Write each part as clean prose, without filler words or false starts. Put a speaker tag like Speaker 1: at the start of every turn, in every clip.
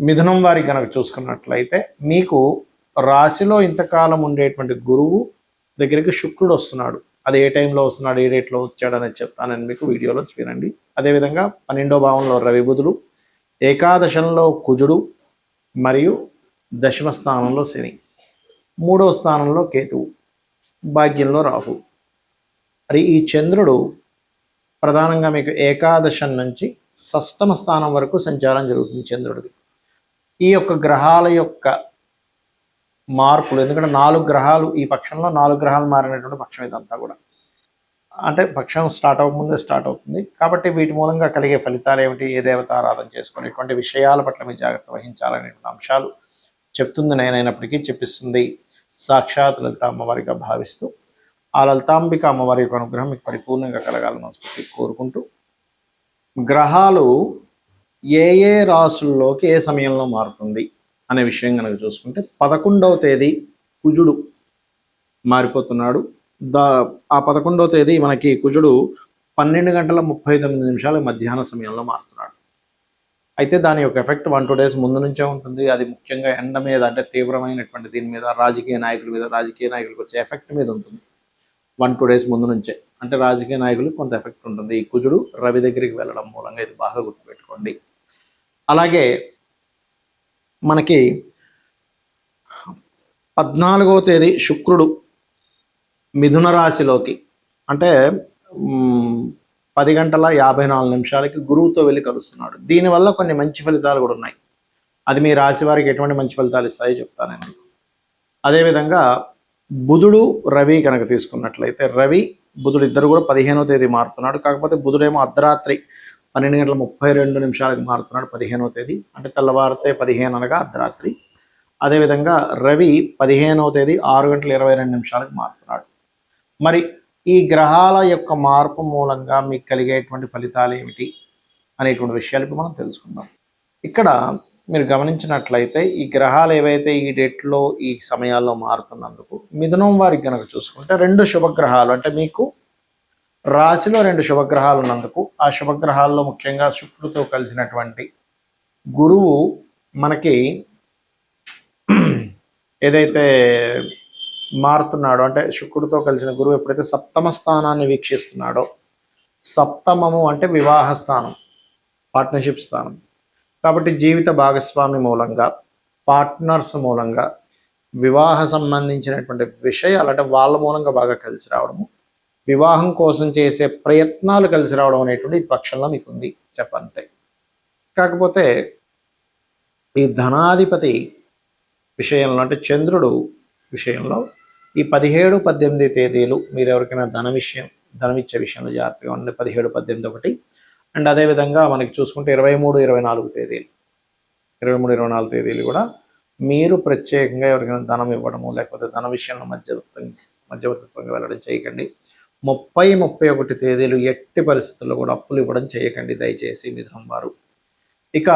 Speaker 1: మిథునం వారికి కనుక చూసుకున్నట్లయితే మీకు రాశిలో ఇంతకాలం ఉండేటువంటి గురువు దగ్గరికి శుక్రుడు వస్తున్నాడు. అది ఏ టైంలో వస్తున్నాడు, ఏ డేట్లో వచ్చాడు అనేది చెప్తానని మీకు వీడియోలో వినండి. అదేవిధంగా 12వ భావంలో రవి బుధుడు, ఏకాదశంలో కుజుడు మరియు దశమ స్థానంలో శని, 3వ స్థానంలో కేతువు, భాగ్యంలో రాహు. మరి ఈ చంద్రుడు ప్రధానంగా మీకు ఏకాదశం నుంచి షష్టమ స్థానం వరకు సంచారం జరుగుతుంది చంద్రుడికి. ఈ యొక్క గ్రహాల యొక్క మార్పులు, ఎందుకంటే 4 గ్రహాలు ఈ పక్షంలో 4 గ్రహాలు మారినటువంటి పక్షం ఇదంతా కూడా, అంటే పక్షం స్టార్ట్ అవ్వకముందే స్టార్ట్ అవుతుంది. కాబట్టి వీటి మూలంగా కలిగే ఫలితాలు ఏమిటి, ఏ దేవత ఆరాధన చేసుకుని ఇటువంటి విషయాల పట్ల మీరు జాగ్రత్త వహించాలనేటువంటి అంశాలు చెప్తుంది నేనైనప్పటికీ చెప్పిస్తుంది సాక్షాత్ లలిత అమ్మవారిగా భావిస్తూ ఆ లలితాంబిక అమ్మవారి యొక్క అనుగ్రహం మీకు పరిపూర్ణంగా కలగాలని మనస్ఫూర్తి కోరుకుంటూ, గ్రహాలు ఏ ఏ రాసుల్లోకి ఏ సమయంలో మారుతుంది అనే విషయం కనుక చూసుకుంటే 11వ తేదీ కుజుడు మారిపోతున్నాడు. ఆ 11వ తేదీ మనకి కుజుడు 12:39 మధ్యాహ్న సమయంలో మారుతున్నాడు. అయితే దాని యొక్క ఎఫెక్ట్ 1-2 డేస్ ముందు నుంచే ఉంటుంది. అది ముఖ్యంగా ఎండ మీద, అంటే తీవ్రమైనటువంటి దీని మీద, రాజకీయ నాయకుల మీద, రాజకీయ నాయకులకు వచ్చే ఎఫెక్ట్ మీద ఉంటుంది 1-2 డేస్ ముందు నుంచే. అంటే రాజకీయ నాయకులకు కొంత ఎఫెక్ట్ ఉంటుంది ఈ కుజుడు రవి దగ్గరికి వెళ్ళడం మూలంగా. ఇది బాగా గుర్తుపెట్టుకోండి. అలాగే మనకి 14వ తేదీ శుక్రుడు మిథున రాశిలోకి, అంటే 10:54 గురువుతో వెళ్ళి కలుస్తున్నాడు. దీనివల్ల కొన్ని మంచి ఫలితాలు కూడా ఉన్నాయి. అది మీ రాశి వారికి ఎటువంటి మంచి ఫలితాలు ఇస్తాయో చెప్తానండి. అదేవిధంగా బుధుడు రవి కనుక తీసుకున్నట్లయితే, రవి బుధుడు ఇద్దరు కూడా 15వ తేదీ మారుతున్నాడు. కాకపోతే బుధుడేమో అర్ధరాత్రి 12:32 మారుతున్నాడు 15వ తేదీ, అంటే తెల్లవారితే 15 అనగా అర్ధరాత్రి. అదేవిధంగా రవి 15వ తేదీ 6:22 మారుతున్నాడు. మరి ఈ గ్రహాల యొక్క మార్పు మూలంగా మీకు కలిగేటువంటి ఫలితాలు ఏమిటి అనేటువంటి విషయాలు ఇప్పుడు మనం తెలుసుకుందాం. ఇక్కడ మీరు గమనించినట్లయితే ఈ గ్రహాలు ఏవైతే ఈ డేట్లో ఈ సమయాల్లో మారుతున్నందుకు మిథునం వారికి కనుక చూసుకుంటే 2 శుభగ్రహాలు, అంటే మీకు రాశిలో 2 శుభగ్రహాలు ఉన్నందుకు ఆ శుభగ్రహాల్లో ముఖ్యంగా శుక్రుడితో కలిసినటువంటి గురువు మనకి ఏదైతే మారుతున్నాడో, అంటే శుక్రుడితో కలిసిన గురువు ఎప్పుడైతే సప్తమ స్థానాన్ని వీక్షిస్తున్నాడో, సప్తమము అంటే వివాహ స్థానం, పార్ట్నర్షిప్ స్థానం. కాబట్టి జీవిత భాగస్వామి మూలంగా, పార్ట్నర్స్ మూలంగా, వివాహ సంబంధించినటువంటి విషయాలు, అంటే వాళ్ళ మూలంగా బాగా కలిసి రావడము, వివాహం కోసం చేసే ప్రయత్నాలు కలిసి రావడం అనేటువంటి ఈ పక్షంలో మీకు ఉంది చెప్పంటే. కాకపోతే ఈ ధనాధిపతి విషయంలో, అంటే చంద్రుడు విషయంలో ఈ 17-18 తేదీలు మీరు ఎవరికైనా ధనమిచ్చే విషయంలో జాగ్రత్తగా ఉండండి. 17-18 ఒకటి. అండ్ అదేవిధంగా మనకి చూసుకుంటే 23-24 తేదీలు, 23-24 తేదీలు కూడా మీరు ప్రత్యేకంగా ఎవరికైనా ధనం ఇవ్వడము, లేకపోతే ధన విషయంలో మధ్యవర్తిత్వంగా వెళ్ళడం చేయకండి. 30-31 తేదీలు ఎట్టి పరిస్థితుల్లో కూడా అప్పులు ఇవ్వడం చేయకండి దయచేసి మిథునం వారు. ఇక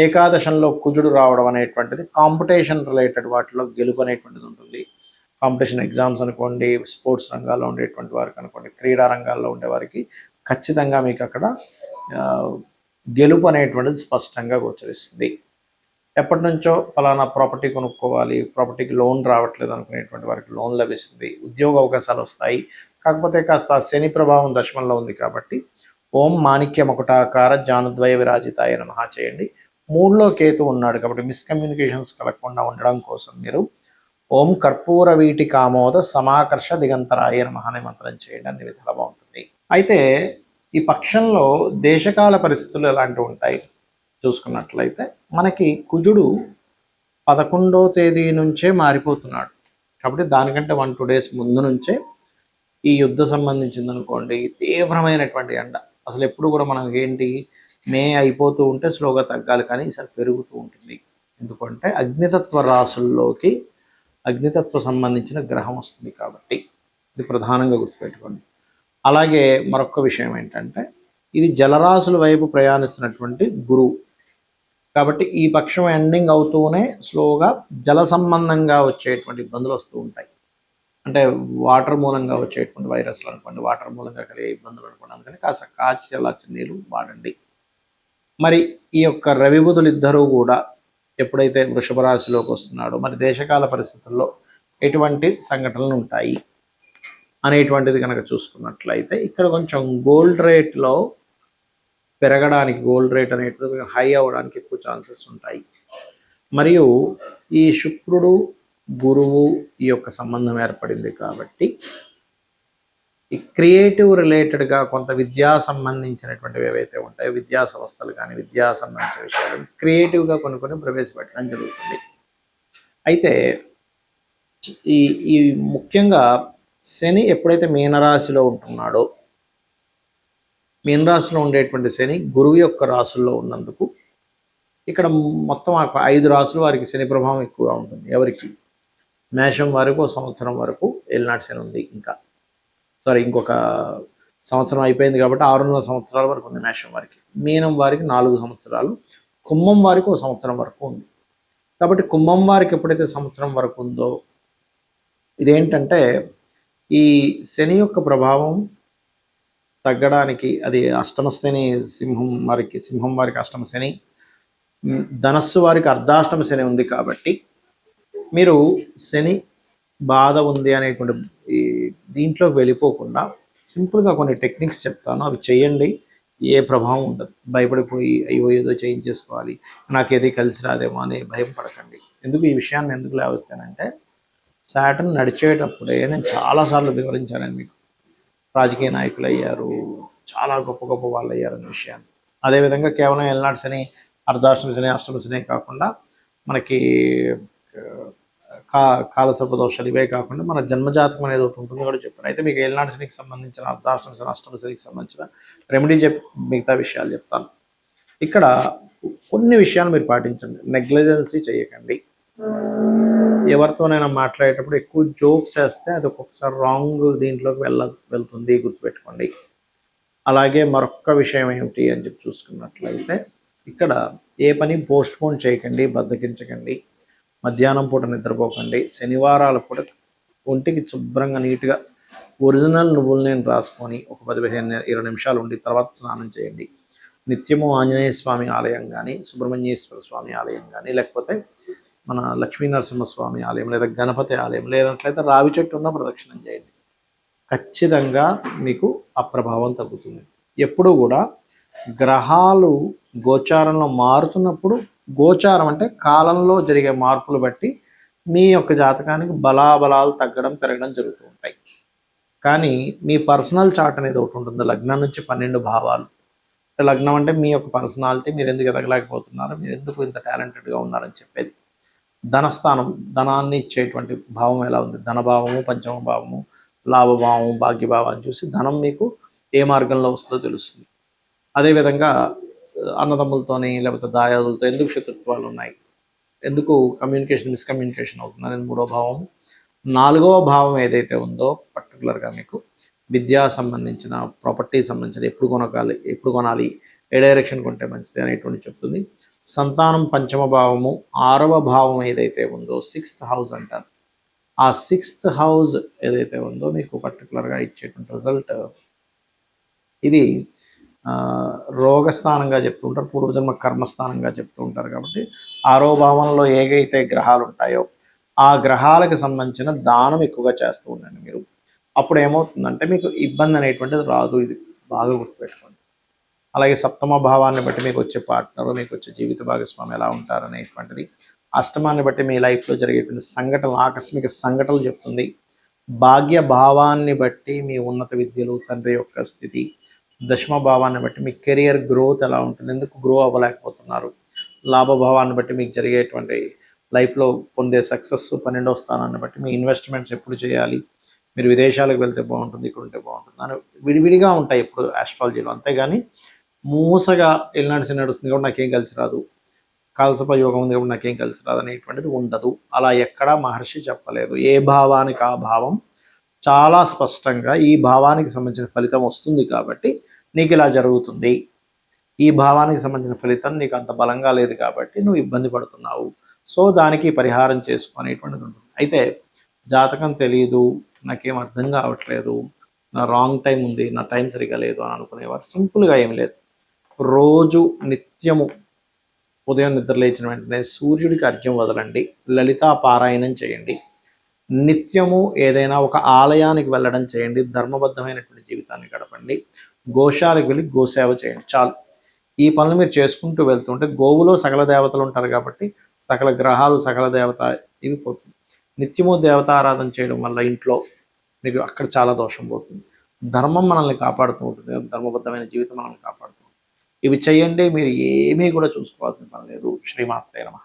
Speaker 1: ఏకాదశంలో కుజుడు రావడం అనేటువంటిది కాంపిటీషన్ రిలేటెడ్ వాటిలో గెలుపు అనేటువంటిది ఉంటుంది. కాంపిటీషన్ ఎగ్జామ్స్ అనుకోండి, స్పోర్ట్స్ రంగాల్లో ఉండేటువంటి వారికి అనుకోండి, క్రీడా రంగాల్లో ఉండేవారికి ఖచ్చితంగా మీకు అక్కడ గెలుపు అనేటువంటిది స్పష్టంగా గోచరిస్తుంది. ఎప్పటి నుంచో ఫలానా ప్రాపర్టీ కొనుక్కోవాలి, ప్రాపర్టీకి లోన్ రావట్లేదు అనుకునేటువంటి వారికి లోన్ లభిస్తుంది, ఉద్యోగ అవకాశాలు వస్తాయి. కాకపోతే కాస్త శని ప్రభావం దశమంలో ఉంది కాబట్టి ఓం మాణిక్య మకుటాకార జానుద్వయ విరాజితాయ నమః చేయండి. 3లో కేతు ఉన్నాడు కాబట్టి మిస్కమ్యూనికేషన్స్ కలగకుండా ఉండడం కోసం మీరు ఓం కర్పూర వీటి కామోద సమాకర్ష దిగంతరాయ నమః అనే మంత్రం చేయండి. అన్ని విధాలుగా బాగుంటుంది. అయితే ఈ పక్షంలో దేశకాల పరిస్థితులు ఎలాంటివి ఉంటాయి చూసుకున్నట్లయితే, మనకి కుజుడు 11వ తేదీ నుంచే మారిపోతున్నాడు. కాబట్టి దానికంటే 1-2 డేస్ ముందు నుంచే ఈ యుద్ధ సంబంధించింది అనుకోండి, తీవ్రమైనటువంటి ఎండ. అసలు ఎప్పుడు కూడా మనకి ఏంటి, మే అయిపోతూ ఉంటే స్లోగా తగ్గాలి, కానీ ఈసారి పెరుగుతూ ఉంటుంది. ఎందుకంటే అగ్నితత్వ రాసుల్లోకి అగ్నితత్వ సంబంధించిన గ్రహం వస్తుంది కాబట్టి ఇది ప్రధానంగా గుర్తుపెట్టుకోండి. అలాగే మరొక విషయం ఏంటంటే, ఇది జలరాశుల వైపు ప్రయాణిస్తున్నటువంటి గురువు కాబట్టి ఈ పక్షం ఎండింగ్ అవుతూనే స్లోగా జల సంబంధంగా వచ్చేటువంటి ఇబ్బందులు వస్తూ ఉంటాయి. అంటే వాటర్ మూలంగా వచ్చేటువంటి వైరస్లు అనుకోండి, వాటర్ మూలంగా కలిగే ఇబ్బందులు అనుకోండి. అందుకని కాస్త కాచి చల్లార్చిన నీళ్ళు వాడండి. మరి ఈ యొక్క రవి బుధులు ఇద్దరూ కూడా ఎప్పుడైతే వృషభ రాశిలోకి వస్తున్నాడో మరి దేశకాల పరిస్థితుల్లో ఎటువంటి సంఘటనలు ఉంటాయి అనేటువంటిది కనుక చూసుకున్నట్లయితే ఇక్కడ కొంచెం గోల్డ్ రేట్లో పెరగడానికి, గోల్డ్ రేట్ అనేటువంటిది హై అవ్వడానికి ఎక్కువ ఛాన్సెస్ ఉంటాయి. మరియు ఈ శుక్రుడు గురువు ఈ యొక్క సంబంధం ఏర్పడింది కాబట్టి ఈ క్రియేటివ్ రిలేటెడ్గా కొంత విద్యా సంబంధించినటువంటివి ఏవైతే ఉంటాయో, విద్యా సంస్థలు కానీ విద్యా సంబంధించిన విషయాలు క్రియేటివ్గా కొన్ని ప్రవేశపెట్టడం జరుగుతుంది. అయితే ఈ ఈ ముఖ్యంగా శని ఎప్పుడైతే మీనరాశిలో ఉంటున్నాడో, మీనరాశిలో ఉండేటువంటి శని గురువు యొక్క రాశుల్లో ఉన్నందుకు ఇక్కడ మొత్తం 5 రాశుల వారికి శని ప్రభావం ఎక్కువగా ఉంటుంది. ఎవరికి? మేషం వారికి 1 సంవత్సరం వరకు ఏలినాటి శని ఉంది. ఇంకొక సంవత్సరం అయిపోయింది కాబట్టి 6.5 సంవత్సరాల వరకు ఉంది మేషం వారికి. మీనం వారికి 4 సంవత్సరాలు, కుంభం వారికి 1 సంవత్సరం వరకు ఉంది. కాబట్టి కుంభం వారికి ఎప్పుడైతే సంవత్సరం వరకు ఉందో, ఇదేంటంటే ఈ శని యొక్క ప్రభావం తగ్గడానికి, అది అష్టమ శని సింహం వారికి అష్టమ శని, ధనస్సు వారికి అర్ధాష్టమ శని ఉంది. కాబట్టి మీరు శని బాధ ఉంది అనేటువంటి ఈ దీంట్లోకి వెళ్ళిపోకుండా సింపుల్గా కొన్ని టెక్నిక్స్ చెప్తాను, అవి చేయండి. ఏ ప్రభావం ఉండదు. భయపడిపోయి అయ్యో ఏదో చేయించేసుకోవాలి, నాకు ఏది కలిసి రాదేమో అని భయం పడకండి. ఈ విషయాన్ని ఎందుకు లేవెత్తానంటే, సాటర్న్ నడిచేటప్పుడే నేను చాలాసార్లు వివరించాను మీకు. రాజకీయ నాయకులు అయ్యారు, చాలా గొప్ప గొప్ప వాళ్ళు అయ్యారు అనే విషయాన్ని. అదేవిధంగా కేవలం ఏలినాటి శని, అర్ధాష్టమ శని, అష్టమ శని కాకుండా మనకి కాలసర్ప దోషాలు ఇవే కాకుండా మన జన్మజాతకం అనేది ఒకటి ఉంటుంది కూడా చెప్పాను. అయితే మీకు ఏలినాటి శనికి సంబంధించిన, అర్ధాష్టమ శని, అష్టమ శనికి సంబంధించిన రెమెడీ మిగతా విషయాలు చెప్తాను. ఇక్కడ కొన్ని విషయాలు మీరు పాటించండి. నెగ్లిజెన్సీ చేయకండి. ఎవరితోనైనా మాట్లాడేటప్పుడు ఎక్కువ జోక్స్ వేస్తే అది ఒక్కొక్కసారి రాంగ్ దీంట్లోకి వెళ్తుంది, గుర్తుపెట్టుకోండి. అలాగే మరొక విషయం ఏమిటి అని చెప్పి చూసుకున్నట్లయితే, ఇక్కడ ఏ పని పోస్ట్పోన్ చేయకండి, బద్దకించకండి. మధ్యాహ్నం పూట నిద్రపోకండి. శనివారాలు పూట ఒంటికి శుభ్రంగా నీట్గా ఒరిజినల్ నువ్వుల నూనె రాసుకొని ఒక 15-20 నిమిషాలు ఉండి తర్వాత స్నానం చేయండి. నిత్యము ఆంజనేయ స్వామి ఆలయం కానీ, సుబ్రహ్మణ్యేశ్వర స్వామి ఆలయం కానీ, లేకపోతే మన లక్ష్మీనరసింహస్వామి ఆలయం, లేదా గణపతి ఆలయం, లేనట్లయితే రావి చెట్టు ఉన్న ప్రదక్షిణం చేయండి. ఖచ్చితంగా మీకు ఆ ప్రభావం తగ్గుతుంది. ఎప్పుడూ కూడా గ్రహాలు గోచారంలో మారుతున్నప్పుడు, గోచారం అంటే కాలంలో జరిగే మార్పులు బట్టి మీ యొక్క జాతకానికి బలాబలాలు తగ్గడం పెరగడం జరుగుతూ ఉంటాయి. కానీ మీ పర్సనల్ చార్ట్ అనేది ఒకటి ఉంటుంది, లగ్నం నుంచి 12 భావాలు. లగ్నం అంటే మీ యొక్క పర్సనాలిటీ, మీరు ఎందుకు ఎదగలేకపోతున్నారు, మీరు ఎందుకు ఇంత టాలెంటెడ్గా ఉన్నారని చెప్పేది. ధనస్థానం, ధనాన్ని ఇచ్చేటువంటి భావం ఎలా ఉంది, ధనభావము, పంచమ భావము, లాభభావము, భాగ్యభావాన్ని చూసి ధనం మీకు ఏ మార్గంలో వస్తుందో తెలుస్తుంది. అదేవిధంగా అన్నదమ్ములతోని లేకపోతే దాయాదులతో ఎందుకు శత్రుత్వాలు ఉన్నాయి, ఎందుకు మిస్కమ్యూనికేషన్ అవుతుంది అనేది 3వ భావం. 4వ భావం ఏదైతే ఉందో పర్టికులర్గా మీకు విద్యా సంబంధించిన, ప్రాపర్టీ సంబంధించిన, ఎప్పుడు కొనాలి, ఏ డైరెక్షన్ కొంటే మంచిది అనేటువంటి చెప్తుంది. సంతానం పంచమ భావము. 6వ భావం ఏదైతే ఉందో 6th హౌస్ అంటారు. ఆ 6th హౌస్ ఏదైతే ఉందో మీకు పర్టికులర్గా ఇచ్చేటువంటి రిజల్ట్, ఇది రోగస్థానంగా చెప్తూ ఉంటారు, పూర్వజన్మ కర్మస్థానంగా చెప్తూ ఉంటారు. కాబట్టి 6వ భావంలో ఏవైతే గ్రహాలు ఉంటాయో ఆ గ్రహాలకు సంబంధించిన దానం ఎక్కువగా చేస్తూ ఉండండి మీరు. అప్పుడు ఏమవుతుందంటే మీకు ఇబ్బంది అనేటువంటిది రాదు. ఇది బాగా గుర్తుపెట్టుకోండి. అలాగే 7వ భావాన్ని బట్టి మీకు వచ్చే పార్ట్నరు, మీకు వచ్చే జీవిత భాగస్వామి ఎలా ఉంటారు అనేటువంటిది. అష్టమాన్ని బట్టి మీ లైఫ్లో జరిగేటువంటి సంఘటనలు, ఆకస్మిక సంఘటనలు చెప్తుంది. భాగ్య భావాన్ని బట్టి మీ ఉన్నత విద్యలు, తండ్రి యొక్క స్థితి. దశమ భావాన్ని బట్టి మీ కెరియర్ గ్రోత్ ఎలా ఉంటుంది, ఎందుకు గ్రో అవ్వలేకపోతున్నారు. లాభభావాన్ని బట్టి మీకు జరిగేటువంటి లైఫ్లో పొందే సక్సెస్. 12వ స్థానాన్ని బట్టి మీ ఇన్వెస్ట్మెంట్స్ ఎప్పుడు చేయాలి, మీరు విదేశాలకు వెళ్తే బాగుంటుంది, ఇక్కడ ఉంటే బాగుంటుంది అని విడివిడిగా ఉంటాయి ఇప్పుడు ఆస్ట్రాలజీలో. అంతేగాని మూసగా ఎల్నాటి నడుస్తుంది కాబట్టి నాకేం కలిసి రాదు, కాలసప యోగం ఉంది కాబట్టి నాకేం కలిసి రాదు అనేటువంటిది ఉండదు. అలా ఎక్కడా మహర్షి చెప్పలేదు. ఏ భావానికి ఆ భావం చాలా స్పష్టంగా ఈ భావానికి సంబంధించిన ఫలితం వస్తుంది కాబట్టి నీకు ఇలా జరుగుతుంది, ఈ భావానికి సంబంధించిన ఫలితం నీకు అంత బలంగా లేదు కాబట్టి నువ్వు ఇబ్బంది పడుతున్నావు, సో దానికి పరిహారం చేసుకునేటువంటిది ఉంటుంది. అయితే జాతకం తెలియదు, నాకేం అర్థం కావట్లేదు, నా రాంగ్ టైం ఉంది, నా టైం సరిగా లేదు అని అనుకునేవారు సింపుల్గా ఏం లేదు, రోజు నిత్యము ఉదయం నిద్ర లేచిన వెంటనే సూర్యుడికి అర్ఘ్యం వదలండి, లలితా పారాయణం చేయండి, నిత్యము ఏదైనా ఒక ఆలయానికి వెళ్ళడం చేయండి, ధర్మబద్ధమైనటువంటి జీవితాన్ని గడపండి, గోశాలకు వెళ్ళి గోసేవ చేయండి. చాలు. ఈ పనులు మీరు చేసుకుంటూ వెళ్తుంటే గోవులో సకల దేవతలు ఉంటారు కాబట్టి సకల గ్రహాలు సకల దేవత ఇవి పోతుంది. నిత్యము దేవతారాధన చేయడం వల్ల ఇంట్లో మీకు అక్కడ చాలా దోషం పోతుంది. ధర్మం మనల్ని కాపాడుతూ ఉంటుంది, ధర్మబద్ధమైన జీవితం మనల్ని కాపాడుతూ ఉంటుంది. ఇవి చేయండి, మీరు ఏమీ కూడా చూసుకోవాల్సిన పని లేదు. శ్రీమాత్రే నమః.